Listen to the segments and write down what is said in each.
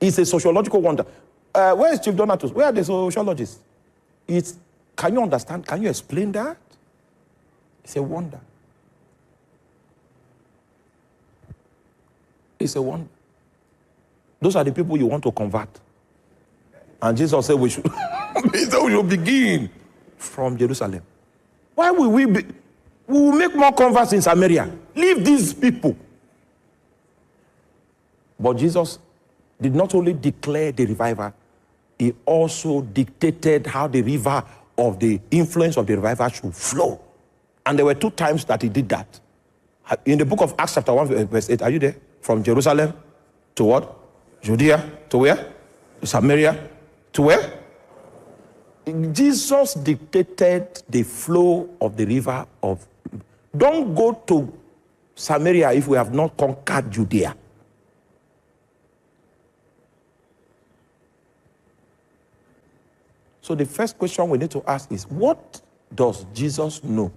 It's a sociological wonder. Where is Chief Donatus? Where are the sociologists? Can you understand? Can you explain that? It's a wonder. It's a wonder. Those are the people you want to convert. And Jesus said we should, we should begin from Jerusalem. Why will we be? We will make more converts in Samaria. Leave these people. But Jesus did not only declare the revival, he also dictated how the river of the influence of the revival should flow. And there were 2 times that he did that. In the book of Acts chapter 1 verse 8, are you there? From Jerusalem to what? Judea to where? To Samaria to where? Jesus dictated the flow of the river of. Don't go to Samaria if we have not conquered Judea. So the first question we need to ask is, what does Jesus know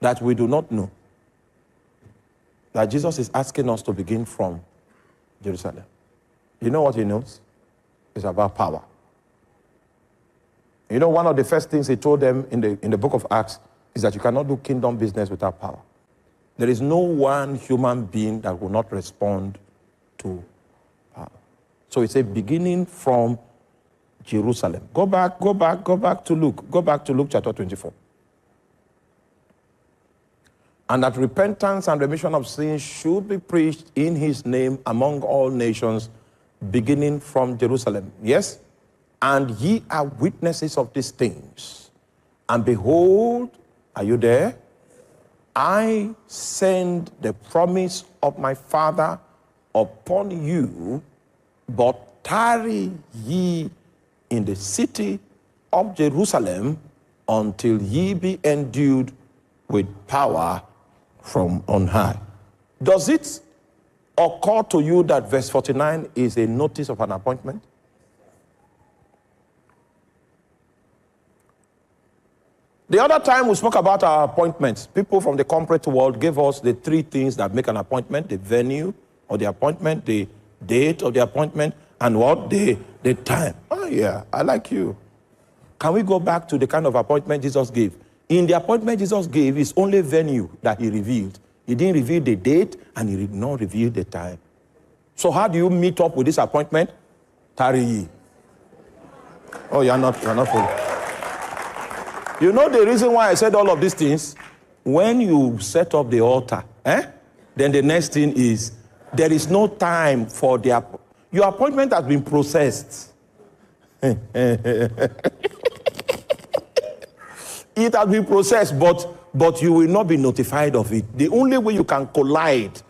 that we do not know? That Jesus is asking us to begin from Jerusalem. You know what he knows? It's about power. You know, one of the first things he told them in the book of Acts is that you cannot do kingdom business without power. There is no one human being that will not respond to power. So he said, beginning from Jerusalem. Go back to Luke. Go back to Luke chapter 24. And that repentance and remission of sins should be preached in his name among all nations, beginning from Jerusalem. Yes? And ye are witnesses of these things. And behold, are you there? I send the promise of my Father upon you, but tarry ye in the city of Jerusalem until ye be endued with power from on high. Does it occur to you that verse 49 is a notice of an appointment? The other time we spoke about our appointments, people from the corporate world gave us the 3 things that make an appointment: the venue of the appointment, the date of the appointment, and what? The time. Oh yeah, I like you. Can we go back to the kind of appointment Jesus gave? In the appointment Jesus gave, it's only venue that he revealed. He didn't reveal the date, and he did not reveal the time. So how do you meet up with this appointment? Tarry ye. Oh, you're not full. You know the reason why I said all of these things? When you set up the altar, then the next thing is, there is no time for your appointment has been processed. It has been processed, but you will not be notified of it. The only way you can collide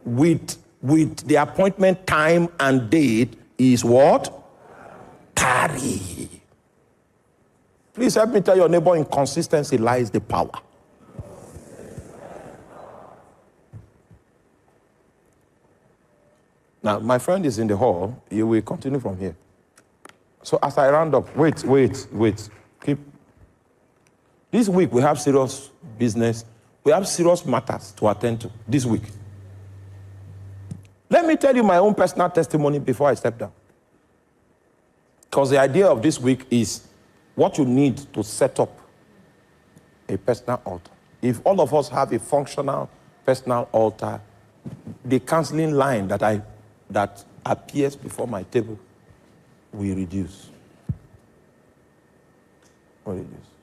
with the appointment time and date is what? Tarry. Please help me tell your neighbor, in consistency lies the power. Now, my friend is in the hall. You will continue from here. So as I round up, wait. Keep. This week we have serious business. We have serious matters to attend to this week. Let me tell you my own personal testimony before I step down. Because the idea of this week is what you need to set up a personal altar. If all of us have a functional personal altar, the counseling line that appears before my table will reduce.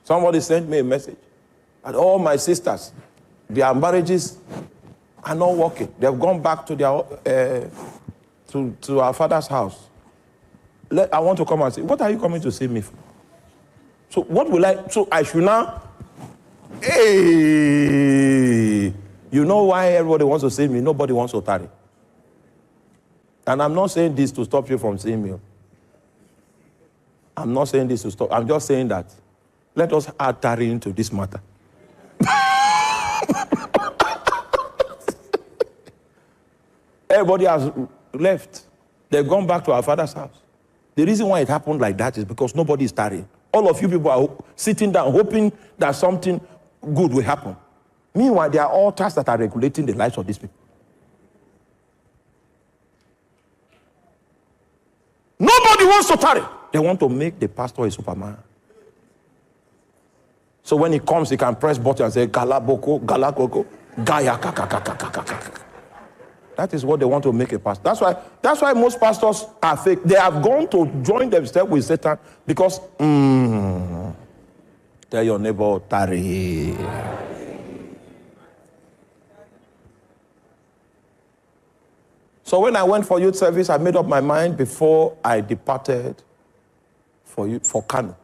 Somebody sent me a message that all my sisters, their marriages are not working. They've gone back to their to our father's house. I want to come and say, what are you coming to see me for? So what will I? So I should now. Hey, you know why everybody wants to see me? Nobody wants to tarry. And I'm not saying this to stop you from seeing me. I'm not saying this to stop. I'm just saying that let us add tarry into this matter. Everybody has left. They've gone back to our father's house. The reason why it happened like that is because nobody is tarrying. All of you people are sitting down hoping that something good will happen. Meanwhile, there are altars that are regulating the lives of these people. Nobody wants to tarry. They want to make the pastor a Superman. So when he comes, he can press button and say, Galaboko, Galakoko, Gaya, Kaka. That is what they want to make a pastor. That's why most pastors are fake. They have gone to join themselves with Satan because, tell your neighbor, tarry. So when I went for youth service, I made up my mind before I departed for Kano.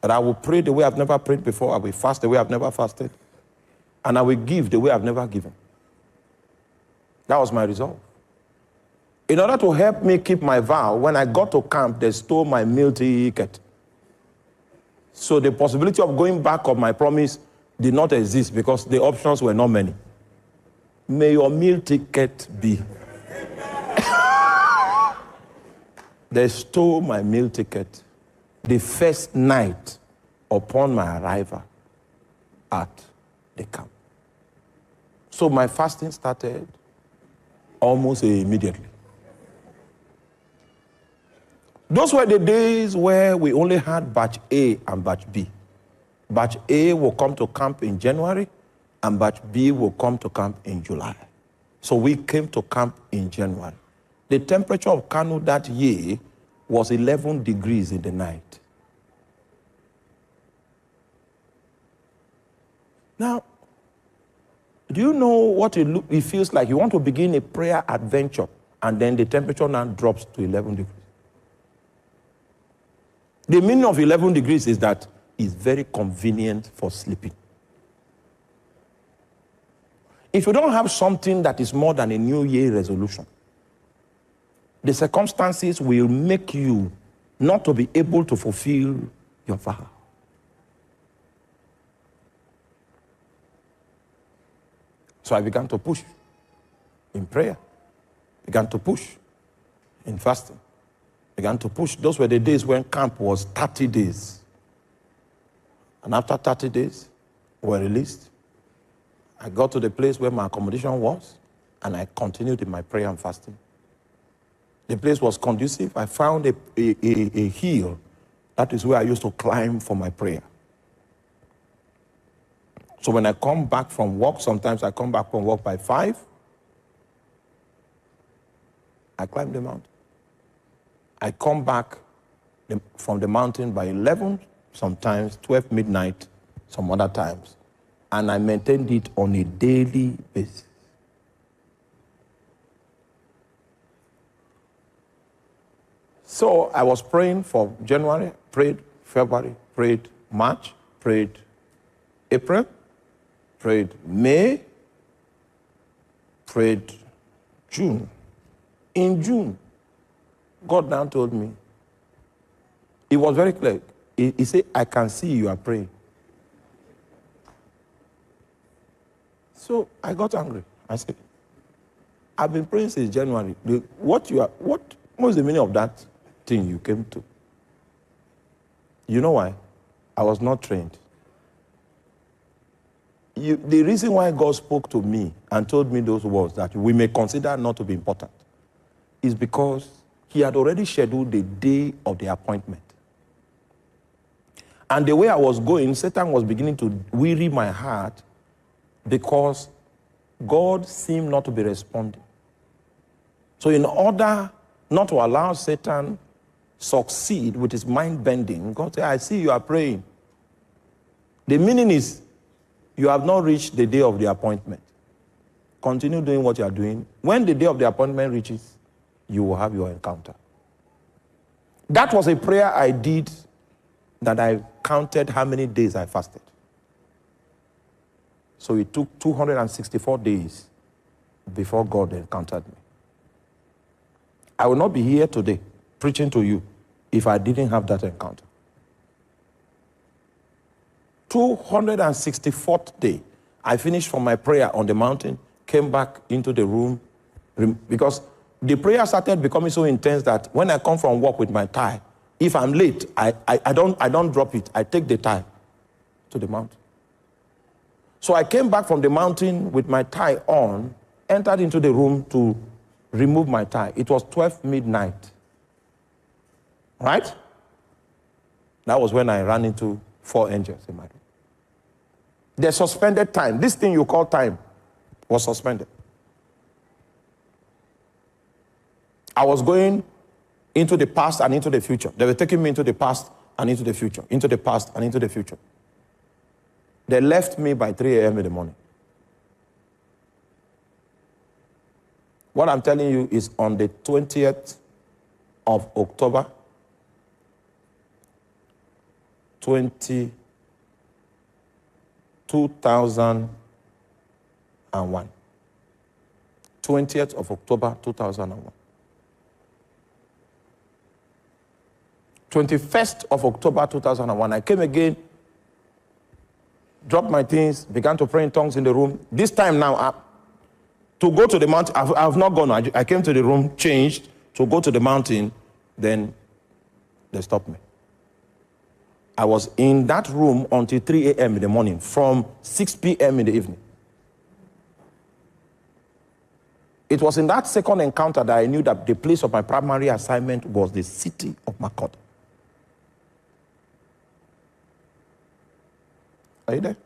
That I will pray the way I've never prayed before. I will fast the way I've never fasted. And I will give the way I've never given. That was my resolve. In order to help me keep my vow, when I got to camp, they stole my meal ticket. So the possibility of going back on my promise did not exist because the options were not many. May your meal ticket be. They stole my meal ticket the first night upon my arrival at the camp. So my fasting started almost immediately. Those were the days where we only had batch A and batch B. Batch A will come to camp in January, and batch B will come to camp in July. So we came to camp in January. The temperature of Kano that year was 11 degrees in the night. Now, do you know what it feels like? You want to begin a prayer adventure, and then the temperature now drops to 11 degrees. The meaning of 11 degrees is that it's very convenient for sleeping. If you don't have something that is more than a New Year resolution, the circumstances will make you not to be able to fulfill your vow. So I began to push in prayer, began to push in fasting, began to push. Those were the days when camp was 30 days. And after 30 days, we were released. I got to the place where my accommodation was, and I continued in my prayer and fasting. The place was conducive. I found a hill. That is where I used to climb for my prayer. So when I come back from work, sometimes I come back from work by 5, I climb the mountain. I come back from the mountain by 11, sometimes 12 midnight, some other times. And I maintained it on a daily basis. So I was praying for January, prayed February, prayed March, prayed April, prayed May, prayed June. In June, God now told me, it was very clear. He said, I can see you are praying. So I got angry. I said, I've been praying since January. What was the meaning of that thing you came to? You know why? I was not trained. The reason why God spoke to me and told me those words that we may consider not to be important is because he had already scheduled the day of the appointment. And the way I was going, Satan was beginning to weary my heart because God seemed not to be responding. So in order not to allow Satan succeed with his mind bending, God said, I see you are praying. The meaning is, you have not reached the day of the appointment. Continue doing what you are doing. When the day of the appointment reaches, you will have your encounter. That was a prayer I did that I counted how many days I fasted. So it took 264 days before God encountered me. I will not be here today preaching to you if I didn't have that encounter. 264th day, I finished from my prayer on the mountain, came back into the room, because the prayer started becoming so intense that when I come from work with my tie, if I'm late, I don't drop it. I take the tie to the mountain. So I came back from the mountain with my tie on, entered into the room to remove my tie. It was 12 midnight. Right? That was when I ran into 4 angels in my room. They suspended time. This thing you call time was suspended. I was going into the past and into the future. They were taking me into the past and into the future, into the past and into the future. They left me by 3 a.m. in the morning. What I'm telling you is on the 20th of October, 2001. 20th of October, 2001. 21st of October, 2001. I came again, dropped my things, began to pray in tongues in the room. This time now, to go to the mountain, I've not gone. I came to the room, changed, to go to the mountain, then they stopped me. I was in that room until 3 a.m. in the morning, from 6 p.m. in the evening. It was in that second encounter that I knew that the place of my primary assignment was the city of Makot. Are you there?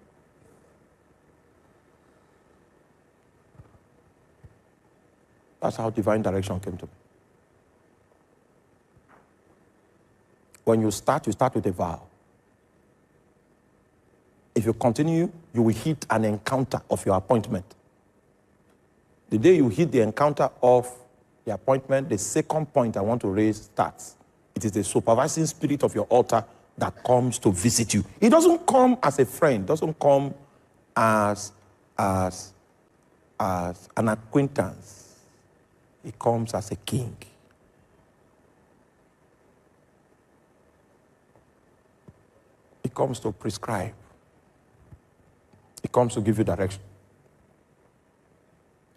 That's how divine direction came to me. When you start with a vow. If you continue, you will hit an encounter of your appointment. The day you hit the encounter of the appointment, the second point I want to raise starts. It is the supervising spirit of your altar that comes to visit you. It doesn't come as a friend, doesn't come as an acquaintance. It comes as a king. It comes to prescribe. It comes to give you direction.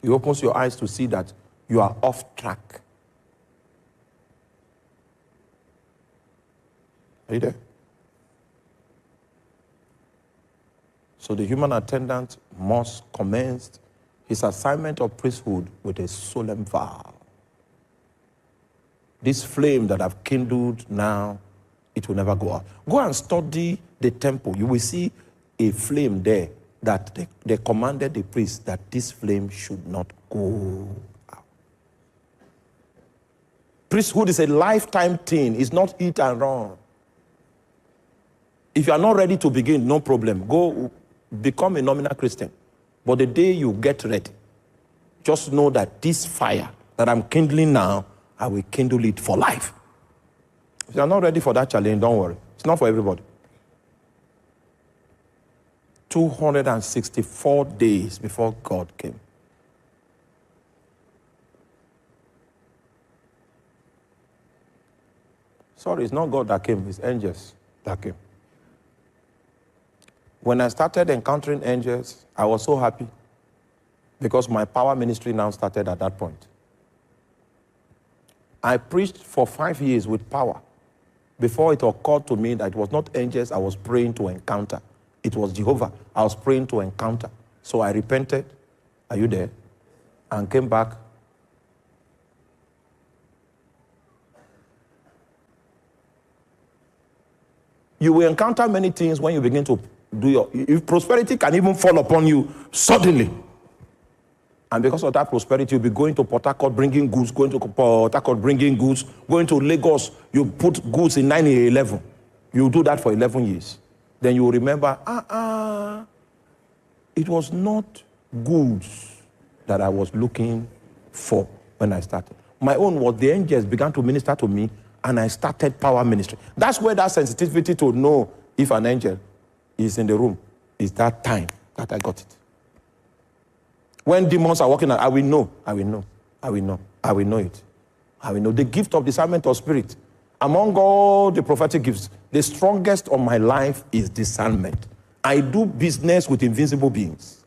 It opens your eyes to see that you are off track. Are you there? So the human attendant must commence his assignment of priesthood with a solemn vow. This flame that I've kindled now, it will never go out. Go and study the temple. You will see a flame there that they commanded the priest that this flame should not go out. Priesthood is a lifetime thing. It's not hit and run. If you are not ready to begin, no problem. Go become a nominal Christian. But the day you get ready, just know that this fire that I'm kindling now, I will kindle it for life. If you are not ready for that challenge, don't worry. It's not for everybody. 264 days before God came. Sorry, it's not God that came, it's angels that came. When I started encountering angels, I was so happy because my power ministry now started at that point. I preached for 5 years with power before it occurred to me that it was not angels I was praying to encounter. It was Jehovah I was praying to encounter. So I repented. Are you there? And came back. You will encounter many things when you begin to do if prosperity can even fall upon you suddenly. And because of that prosperity, you'll be going to Port Harcourt bringing goods, going to Port Harcourt bringing goods, going to Lagos, you put goods in 911. You do that for 11 years. Then you will remember, it was not goods that I was looking for when I started. My own was the angels began to minister to me, and I started power ministry. That's where that sensitivity to know if an angel is in the room is that time that I got it. When demons are walking, I will know it. I will know the gift of discernment of spirit. Among all the prophetic gifts, the strongest of my life is discernment. I do business with invisible beings.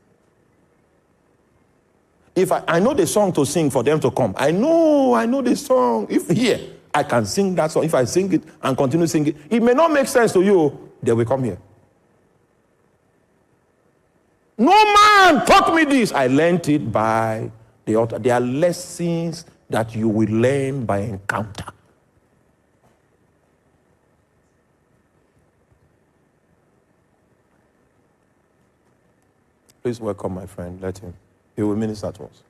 If I know the song to sing for them to come, I know the song. If here, I can sing that song. If I sing it and continue singing, it may not make sense to you, they will come here. No man taught me this. I learned it by the altar. There are lessons that you will learn by encounter. Please welcome my friend. Let him. He will minister to us.